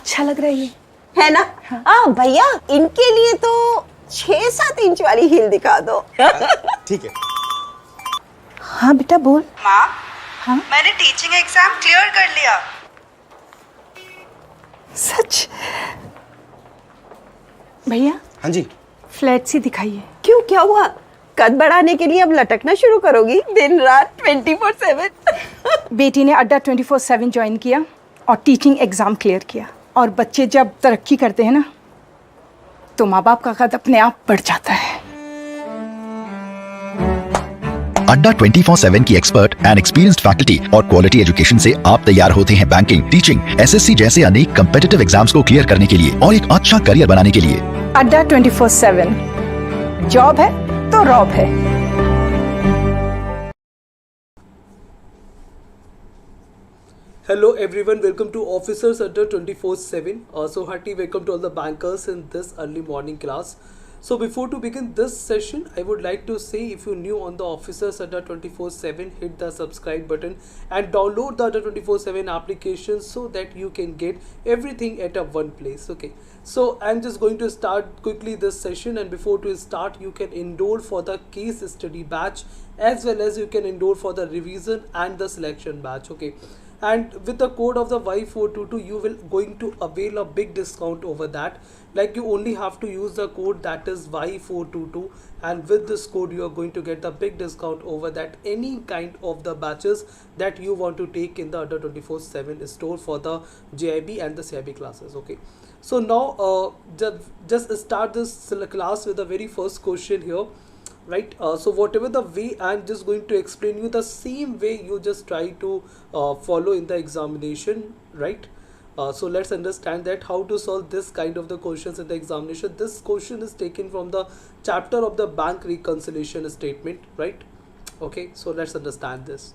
अच्छा लग रहा है ये, है ना? हाँ भैया, इनके लिए तो 6-7 इंच वाली हील दिखा दो। ठीक है। हाँ बेटा बोल। माँ, हाँ मैंने टीचिंग एग्जाम क्लियर कर लिया। सच? भैया हाँ जी। फ्लैट सी दिखाइए। क्यों, क्या हुआ? कद बढ़ाने के लिए अब लटकना शुरू करोगी दिन रात 24/7? बेटी ने अड्डा 24/7 ज्वाइन किया और टीचिंग एग्जाम क्लियर किया। और बच्चे जब तरक्की करते हैं ना, तो माँ बाप का कद अपने आप बढ़ जाता है। अड्डा 24/7 की एक्सपर्ट एंड एक्सपीरियंस्ड फैकल्टी और क्वालिटी एजुकेशन से आप तैयार होते हैं बैंकिंग, टीचिंग, एसएससी जैसे अनेक कम्पिटिटिव एग्जाम्स को क्लियर करने के लिए और एक अच्छा करियर बनाने के लिए। अड्डा 24/7 जॉब है तो रॉब है। Hello everyone, welcome to Officers Adda247. So hearty welcome to all the bankers in this early morning class. So before to begin this session, I would like to say if you're new on the Officers Adda247, hit the subscribe button and download the Adda247 application so that you can get everything at a one place. Okay, so I'm just going to start quickly this session, and before to start, you can enroll for the case study batch as well as you can enroll for the revision and the selection batch. Okay, and with the code of the Y422 you will going to avail a big discount over that. Like you only have to use the code that is Y422, and with this code you are going to get the big discount over that any kind of the batches that you want to take in the Adda247 store for the JAIIB and the CAIIB classes. Okay, so now just start this class with the very first question here, right? So whatever the way I'm just going to explain you, the same way you just try to follow in the examination, right? So let's understand that how to solve this kind of the questions in the examination. This question is taken from the chapter of the bank reconciliation statement, right? Okay, so let's understand this.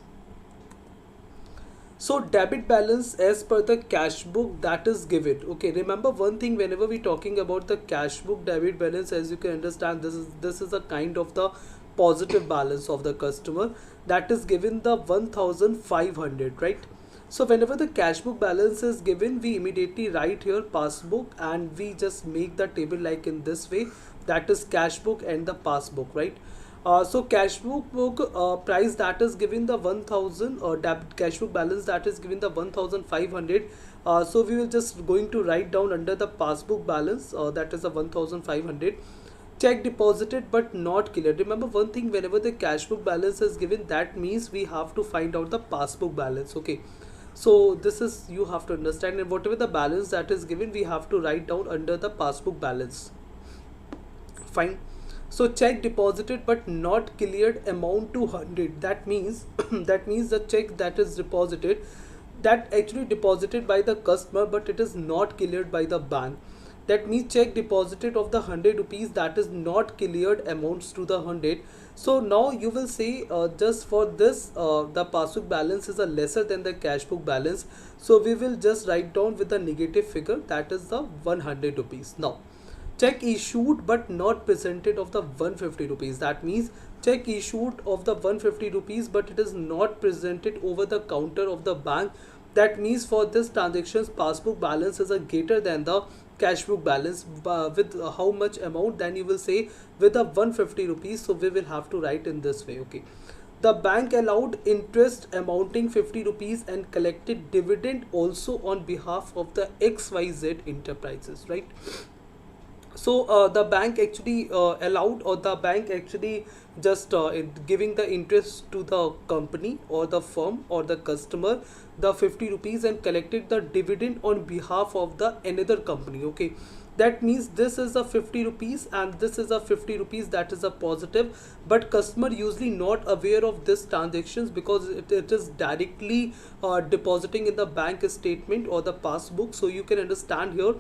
So debit balance as per the cash book that is given. Okay, remember one thing, whenever we talking about the cash book debit balance, as you can understand, this is a kind of the positive balance of the customer that is given the 1500, right? So whenever the cash book balance is given, we immediately write here passbook and we just make the table like in this way, that is cash book and the passbook, right? So cash book price that is given the 1000, or cash book balance that is given the 1500. So we will just going to write down under the passbook balance that is the 1500. Check deposited but not cleared. Remember one thing, whenever the cash book balance is given, that means we have to find out the passbook balance. Okay, so this is you have to understand, and whatever the balance that is given, we have to write down under the passbook balance. Fine. So check deposited but not cleared amount to 100. That means that means the check that is deposited, that actually deposited by the customer but it is not cleared by the bank. That means check deposited of the 100 rupees that is not cleared amounts to the 100. So now you will say just for this the passbook balance is a lesser than the cash book balance. So we will just write down with the negative figure, that is the 100 rupees. Now check issued but not presented of the 150 rupees. That means check issued of the 150 rupees but it is not presented over the counter of the bank. That means for this transactions passbook balance is a greater than the cash book balance with how much amount, then you will say with the 150 rupees. So we will have to write in this way. Okay, the bank allowed interest amounting 50 rupees and collected dividend also on behalf of the XYZ enterprises, right? So the bank actually allowed, or the bank actually just giving the interest to the company or the firm or the customer the 50 rupees and collected the dividend on behalf of the another company. Okay, that means this is a 50 rupees and this is a 50 rupees, that is a positive, but customer usually not aware of this transactions because it is directly depositing in the bank statement or the passbook. So you can understand here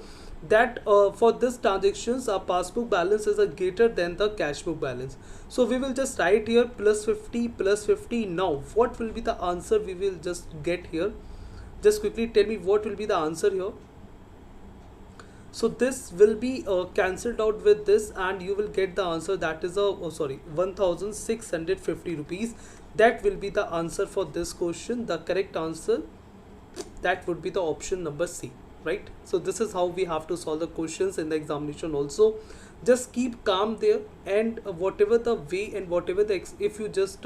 that for this transactions our passbook balance is a greater than the cash book balance. So we will just write here plus 50 plus 50. Now what will be the answer we will just get here? Just quickly tell me what will be the answer here. So this will be cancelled out with this and you will get the answer, that is 1650 rupees. That will be the answer for this question. The correct answer, that would be the option number C. right? So this is how we have to solve the questions in the examination also. Just keep calm there, and whatever the way and whatever the if you just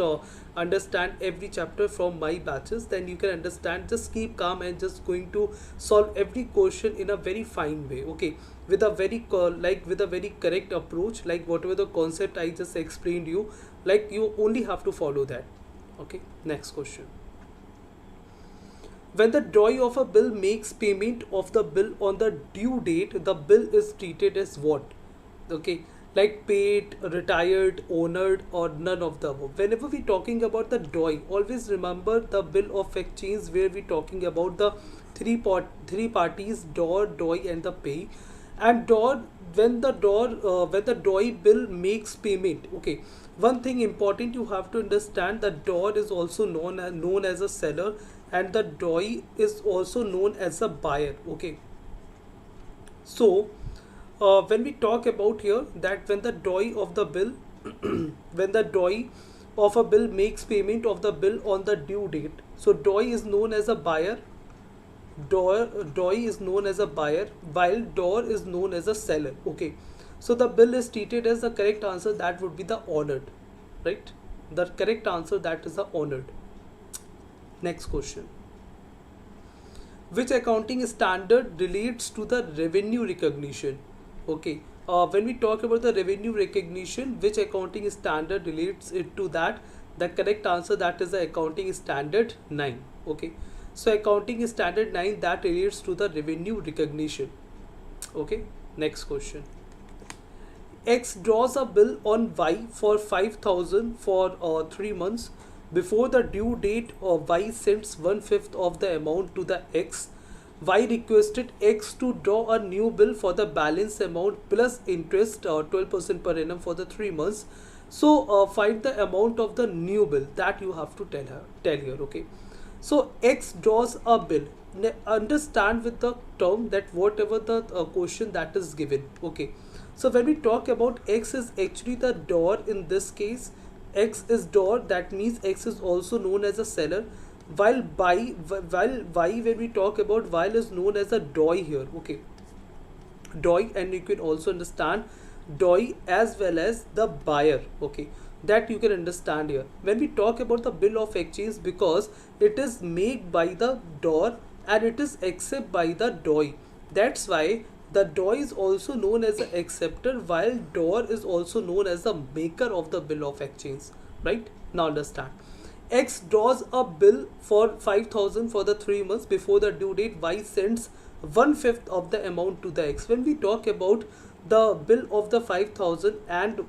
understand every chapter from my batches, then you can understand. Just keep calm and just going to solve every question in a very fine way, okay, with a very with a very correct approach, like whatever the concept I just explained you, like you only have to follow that. Okay, next question. When the drawee of a bill makes payment of the bill on the due date, the bill is treated as what? Okay, like paid, retired, honored, or none of the above. Whenever we talking about the drawee, always remember the bill of exchange, where we talking about the three parties, door, drawee, and the pay. And when the drawee bill makes payment, okay, one thing important you have to understand, the door is also known as a seller, and the drawee is also known as a buyer, okay. So when we talk about here, that when the drawee of the bill when the drawee of a bill makes payment of the bill on the due date, so drawee is known as a buyer, drawee is known as a buyer, while door is known as a seller, okay. So the bill is treated as the correct answer, that would be the honored, right? The correct answer, that is the honored. Next question. Which accounting standard relates to the revenue recognition? Okay, when we talk about the revenue recognition, which accounting standard relates it to that? The correct answer, that is the accounting standard 9. Okay, so accounting standard 9, that relates to the revenue recognition. Okay, next question. X draws a bill on Y for 5,000 for 3 months. Before the due date, Y sends 1/5 of the amount to the X. Y requested X to draw a new bill for the balance amount plus interest 12% per annum for the 3 months. So find the amount of the new bill, that you have to tell here. Okay, so X draws a bill. Understand with the term that whatever the question that is given. Okay, so when we talk about X is actually the door in this case. X is door, that means X is also known as a seller, while Y, when we talk about, while is known as a drawee here. Okay, drawee, and you can also understand drawee as well as the buyer. Okay, that you can understand here. When we talk about the bill of exchange, because it is made by the door and it is accepted by the drawee, that's why the drawee is also known as the acceptor, while door is also known as the maker of the bill of exchange, right? Now understand. X draws a bill for 5,000 for the 3 months. Before the due date, Y sends 1/5 of the amount to the X. When we talk about the bill of the 5,000 and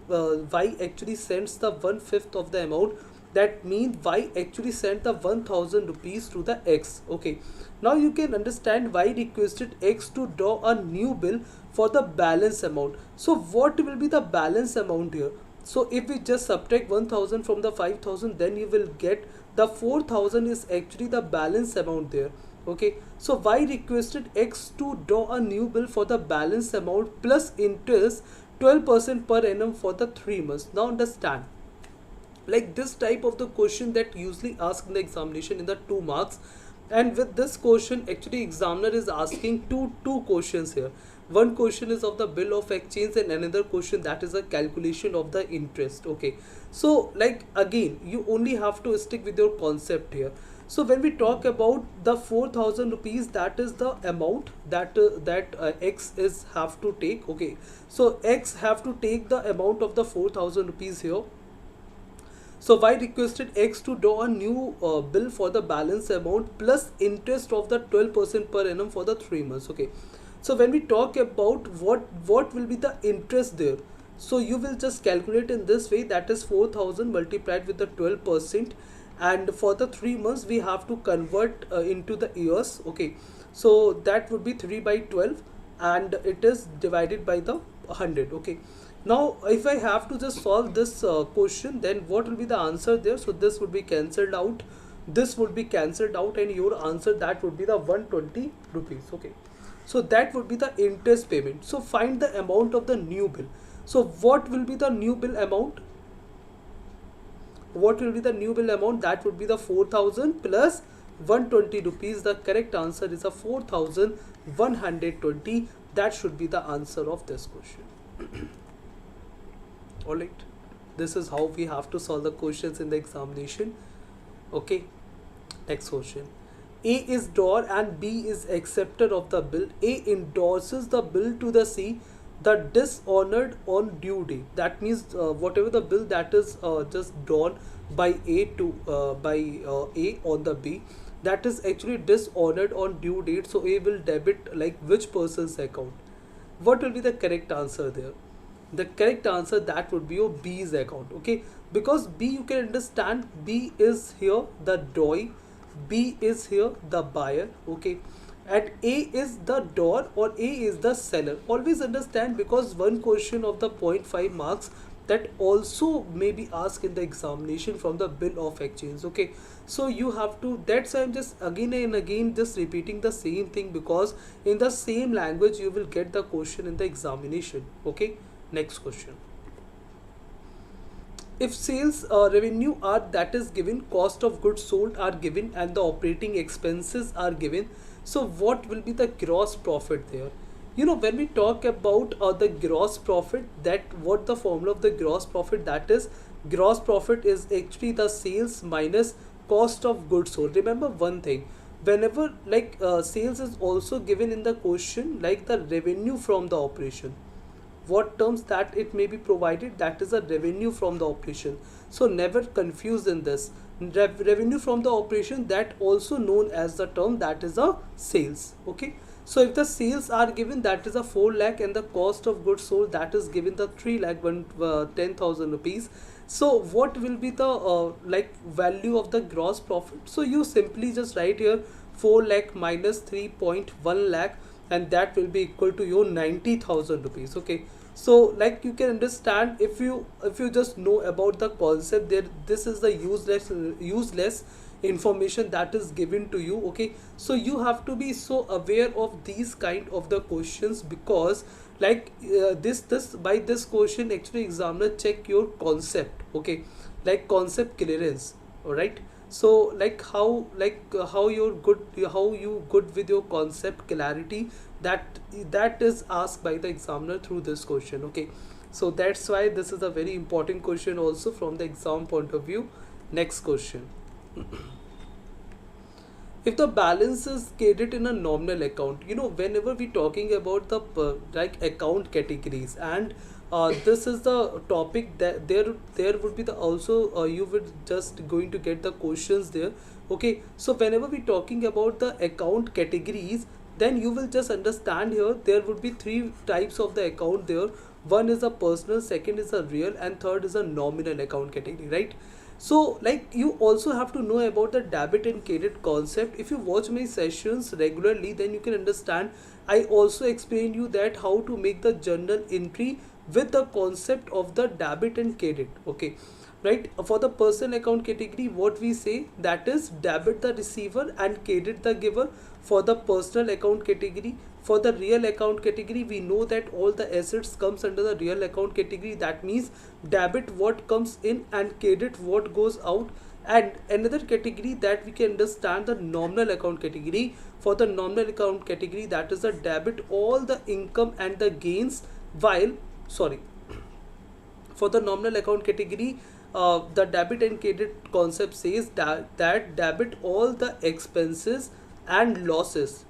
Y actually sends the 1/5 of the amount, that means Y actually sent the 1,000 rupees to the X. Okay, now you can understand Y requested X to draw a new bill for the balance amount. So what will be the balance amount here? So if we just subtract 1,000 from the 5,000, then you will get the 4,000 is actually the balance amount there. Okay, so Y requested X to draw a new bill for the balance amount plus interest 12% per annum for the 3 months. Now understand, like this type of the question that usually asked in the examination in the 2 marks, and with this question actually examiner is asking two questions here. One question is of the bill of exchange and another question that is a calculation of the interest. Okay, so like again you only have to stick with your concept here. So when we talk about the 4,000 rupees, that is the amount that X is have to take. Okay, so X have to take the amount of the 4,000 rupees here. So Y requested X to draw a new bill for the balance amount plus interest of the 12% per annum for the 3 months. Okay, so when we talk about what will be the interest there, so you will just calculate in this way, that is 4,000 multiplied with the 12%, and for the 3 months we have to convert into the years. Okay, so that would be 3 by 12 and it is divided by the 100. Okay, now if I have to just solve this question, then what will be the answer there? So this would be cancelled out, this would be cancelled out, and your answer that would be the 120 rupees. Okay, so that would be the interest payment. So find the amount of the new bill. So what will be the new bill amount? What will be the new bill amount? That would be the 4,000 plus 120 rupees. The correct answer is a 4120. That should be the answer of this question. Alright, this is how we have to solve the questions in the examination. Okay, next question. A is door and B is acceptor of the bill. A endorses the bill to the C, the dishonored on due date. That means whatever the bill that is just drawn by A to A on the B, that is actually dishonored on due date. So A will debit like which person's account? What will be the correct answer there? The correct answer that would be your B's account. Okay, because B, you can understand, B is here the drawee, B is here the buyer. Okay, and A is the door or A is the seller. Always understand, because one question of the 0.5 marks that also may be asked in the examination from the bill of exchange. Okay, so you have to, that's why I'm just again and again just repeating the same thing, because in the same language you will get the question in the examination. Okay, next question. If sales revenue are that is given, cost of goods sold are given, and the operating expenses are given, so what will be the gross profit there? You know, when we talk about the gross profit, that what the formula of the gross profit, that is gross profit is actually the sales minus cost of goods sold. Remember one thing, whenever like sales is also given in the question, like the revenue from the operation, what terms that it may be provided, that is a revenue from the operation. So never confuse in this. Revenue from the operation, that also known as the term that is a sales. Okay, so if the sales are given, that is a 4 lakh, and the cost of goods sold, that is given the 3 lakh 10,000 rupees. So what will be the like value of the gross profit? So you simply just write here 4 lakh minus 3.1 lakh, and that will be equal to your 90,000 rupees. Okay, so like you can understand, if you just know about the concept there, this is the useless information that is given to you. Okay, so you have to be so aware of these kind of the questions, because like this by this question actually examiner check your concept. Okay, like concept clearance. All right, so like how you good with your concept clarity, that is asked by the examiner through this question. Okay, so that's why this is a very important question also from the exam point of view. Next question. If the balance is credited in a nominal account, you know, whenever we talking about the like account categories, and this is the topic that there would be the also you would just going to get the questions there. Okay, so whenever we talking about the account categories, then you will just understand here there would be 3 types of the account there. One is a personal, second is a real, and third is a nominal account category, right? So like you also have to know about the debit and credit concept. If you watch my sessions regularly, then you can understand, I also explained you that how to make the journal entry with the concept of the debit and credit. Okay, right? For the personal account category, what we say, that is debit the receiver and credit the giver. For the personal account category, for the real account category, we know that all the assets comes under the real account category. That means debit what comes in and credit what goes out. And another category that we can understand, the nominal account category. For the nominal account category, that is the debit all the income and the gains, while for the nominal account category, the debit and credit concept says that debit all the expenses and losses,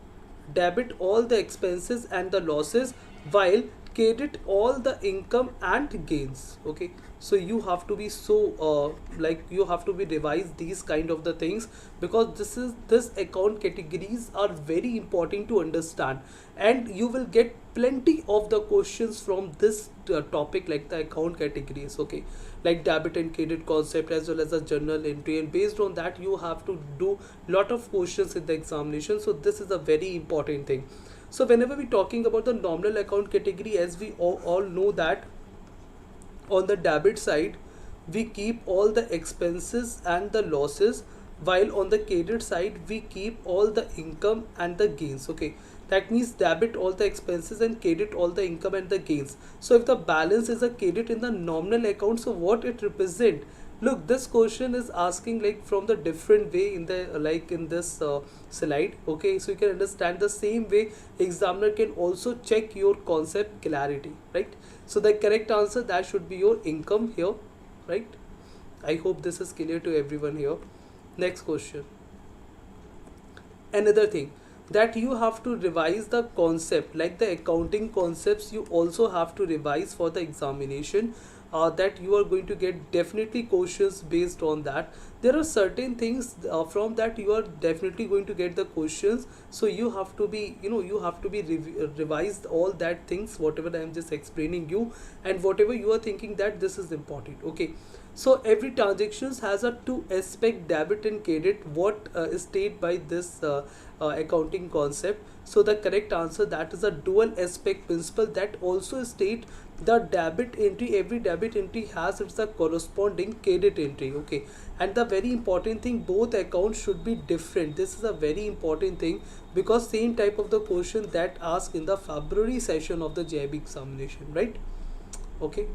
debit all the expenses and the losses, while credit all the income and gains. Okay, so you have to be so like you have to be revise these kind of the things, because this account categories are very important to understand, and you will get plenty of the questions from this topic, like the account categories. Okay, like debit and credit concept as well as a journal entry, and based on that you have to do lot of questions in the examination. So this is a very important thing. So whenever we talking about the nominal account category, as we all know that on the debit side we keep all the expenses and the losses, while on the credit side we keep all the income and the gains. Okay, that means debit all the expenses and credit all the income and the gains. So if the balance is a credit in the nominal account, so what it represent, Look, this question is asking like from the different way in the like in this slide. Okay, so you can understand the same way examiner can also check your concept clarity, right? So the correct answer, that should be your income here, right? I hope this is clear to everyone here. Next question. Another thing, that you have to revise the concept, like the accounting concepts you also have to revise for the examination. That you are going to get definitely questions based on that. There are certain things from that you are definitely going to get the questions, so you have to be, you have to be revised all that things whatever I am just explaining you, and whatever you are thinking that this is important. Okay, so every transactions has a two aspect, debit and credit, what is stated by this accounting concept. So the correct answer, that is a dual aspect principle, that also state the debit entry, every debit entry has its a corresponding credit entry. Okay, and the very important thing, both accounts should be different. This is a very important thing, because same type of the question that asked in the February session of the JAIIB examination, right? Okay,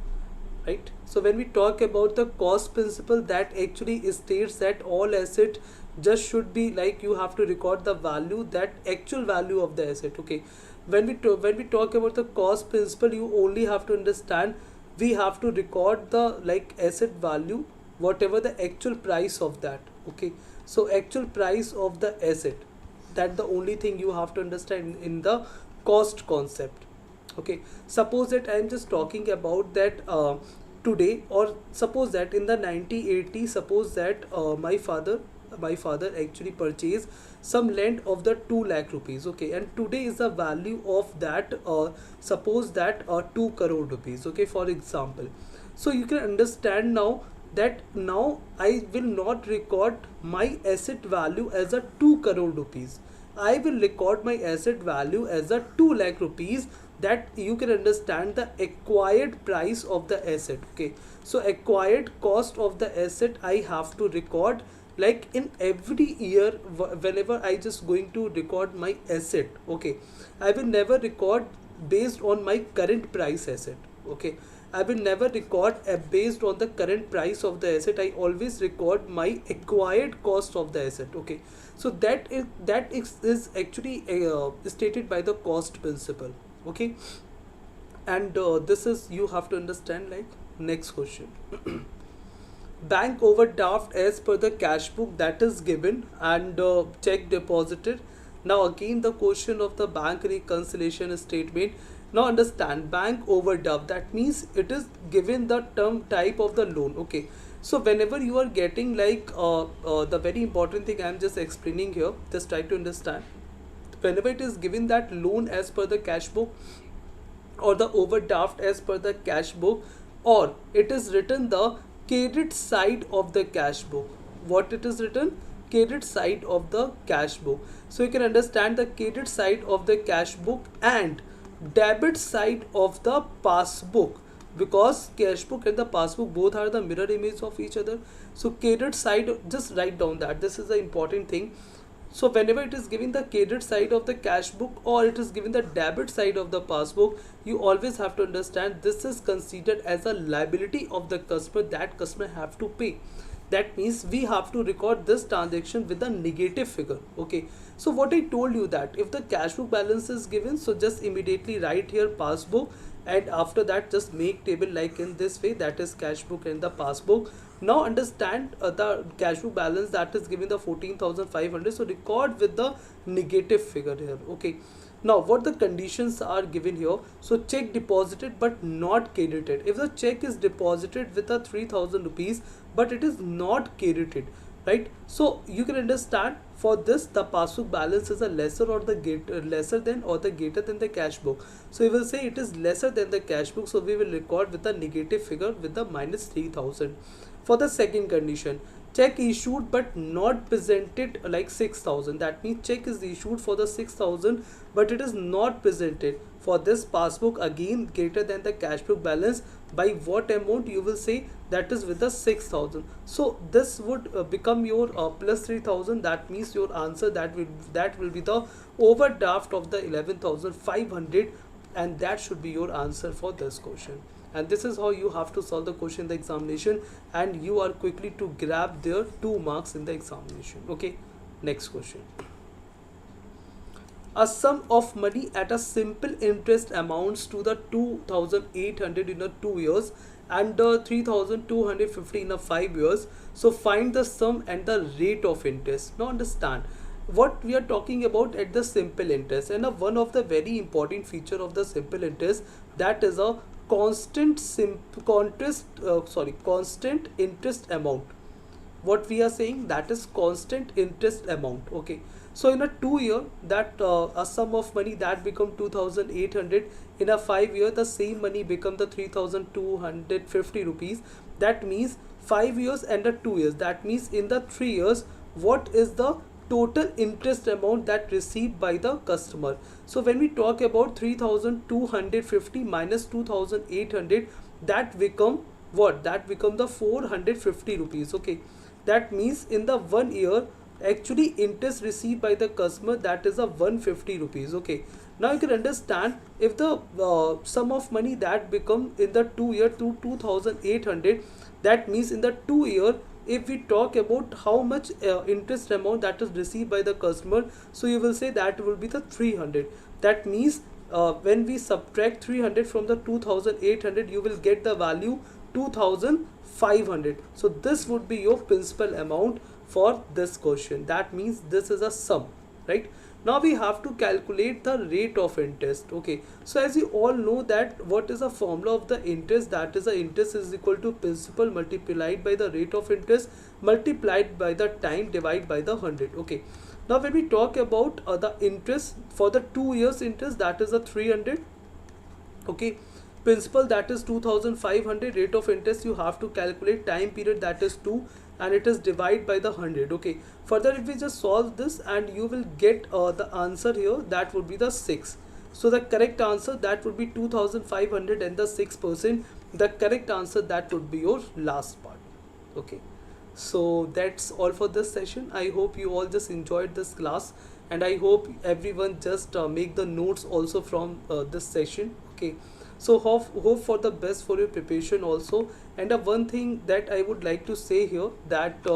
right. So when we talk about the cost principle, that actually states that all asset just should be like, you have to record the value, that actual value of the asset. Okay, when we talk about the cost principle, you only have to understand, we have to record the like asset value, whatever the actual price of that. Okay, so actual price of the asset, that the only thing you have to understand in the cost concept. Okay, suppose that I am just talking about that today, or suppose that in the 1980, suppose that my father actually purchased some land of the 2 lakh rupees. Okay, and today is the value of that suppose that 2 crore rupees. Okay, for example, so you can understand now that now I will not record my asset value as a 2 crore rupees. I will record my asset value as a 2 lakh rupees, that you can understand the acquired price of the asset. Okay, so acquired cost of the asset I have to record, like in every year whenever I just going to record my asset. Okay, I will never record based on my current price asset. Okay, I will never record based on the current price of the asset. I always record my acquired cost of the asset. Okay, so that is actually stated by the cost principle. Okay, and this is, you have to understand. Like, next question. Bank overdraft as per the cash book that is given, and check deposited. Now again the question of the bank reconciliation statement. Now understand, bank overdraft, that means it is given the term type of the loan. Okay, so whenever you are getting like the very important thing I am just explaining here, just try to understand. Whenever it is given that loan as per the cash book, or the overdraft as per the cash book, or it is written the credit side of the cash book. What it is written? Credit side of the cash book. So you can understand the credit side of the cash book and debit side of the passbook, because cash book and the passbook both are the mirror image of each other. So credit side, just write down that this is the important thing. So whenever it is given the credit side of the cash book, or it is given the debit side of the passbook, you always have to understand this is considered as a liability of the customer, that customer have to pay. That means we have to record this transaction with a negative figure. Okay, so what I told you, that if the cash book balance is given, so just immediately write here passbook, and after that just make table like in this way, that is cash book and the passbook. Now understand the cash book balance that is given the 14,500, so record with the negative figure here. Okay, now what the conditions are given here? So check deposited but not credited. If the check is deposited with a 3,000 rupees but it is not credited, right? So you can understand, for this the passbook balance is a lesser or the lesser than or the greater than the cash book. So we will say it is lesser than the cash book, so we will record with a negative figure with the minus 3,000. For the second condition, check issued but not presented like 6,000. That means check is issued for the 6,000 but it is not presented. For this passbook, again greater than the cash book balance, by what amount you will say? That is with the 6,000. So this would become your plus 3,000. That means your answer that will be the overdraft of the 11,500, and that should be your answer for this question. and this is how you have to solve the question in the examination, and you are quickly to grab their 2 marks in the examination. Okay, next question. A sum of money at a simple interest amounts to the 2,800 in a 2 years and 3,250 in a 5 years. So find the sum and the rate of interest. Now understand what we are talking about at the simple interest, and one of the very important feature of the simple interest, that is a constant interest amount. What we are saying, that is constant interest amount. Okay, so in a 2 year, that a sum of money that become 2,800, in a 5 year the same money become the 3,250 rupees. That means 5 years and a 2 years, that means in the 3 years what is the total interest amount that received by the customer. So when we talk about 3,250 minus 2,800, that become what? That become the 450 rupees. Okay, that means in the 1 year actually interest received by the customer, that is a 150 rupees. Okay, now you can understand, if the sum of money that become in the 2 year to 2,800, that means in the 2 year, if we talk about how much interest amount that is received by the customer, so you will say that will be the 300. That means when we subtract 300 from the 2,800, you will get the value 2,500. So this would be your principal amount for this question. That means this is a sum, right? Now we have to calculate the rate of interest. Okay, so as you all know that what is the formula of the interest, that is the interest is equal to principal multiplied by the rate of interest multiplied by the time divided by the 100. Okay, now when we talk about the interest for the 2 years interest, that is a 300. Okay, principal that is 2,500, rate of interest you have to calculate, time period that is 2, and it is divided by the 100. Okay, further if we just solve this, and you will get the answer here, that would be the 6. So the correct answer that would be 2,500 and the 6%. The correct answer that would be your last part. Okay, so that's all for this session. I hope you all just enjoyed this class, and I hope everyone just make the notes also from this session. Okay, so hope for the best for your preparation also. And one thing that I would like to say here, that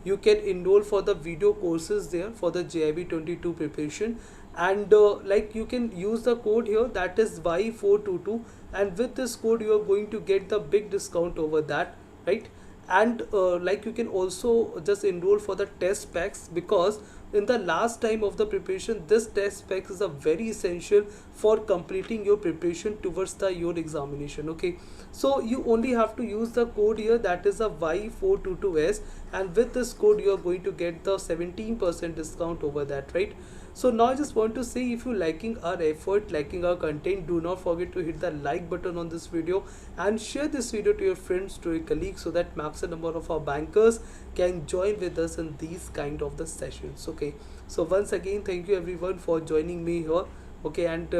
you can enroll for the video courses there for the JAIIB 22 preparation, and like you can use the code here, that is Y422, and with this code you are going to get the big discount over that, right? And like you can also just enroll for the test packs, because in the last time of the preparation, this test pack is a very essential for completing your preparation towards the your examination. Okay, so you only have to use the code here, that is a Y422S, and with this code you are going to get the 17% discount over that, right? So now I just want to say, if you liking our effort, liking our content, do not forget to hit the like button on this video and share this video to your friends, to your colleagues, so that maximum number of our bankers can join with us in these kind of the sessions. Okay, so once again, thank you everyone for joining me here. Okay, and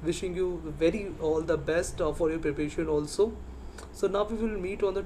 wishing you very all the best for your preparation also. So now we will meet on the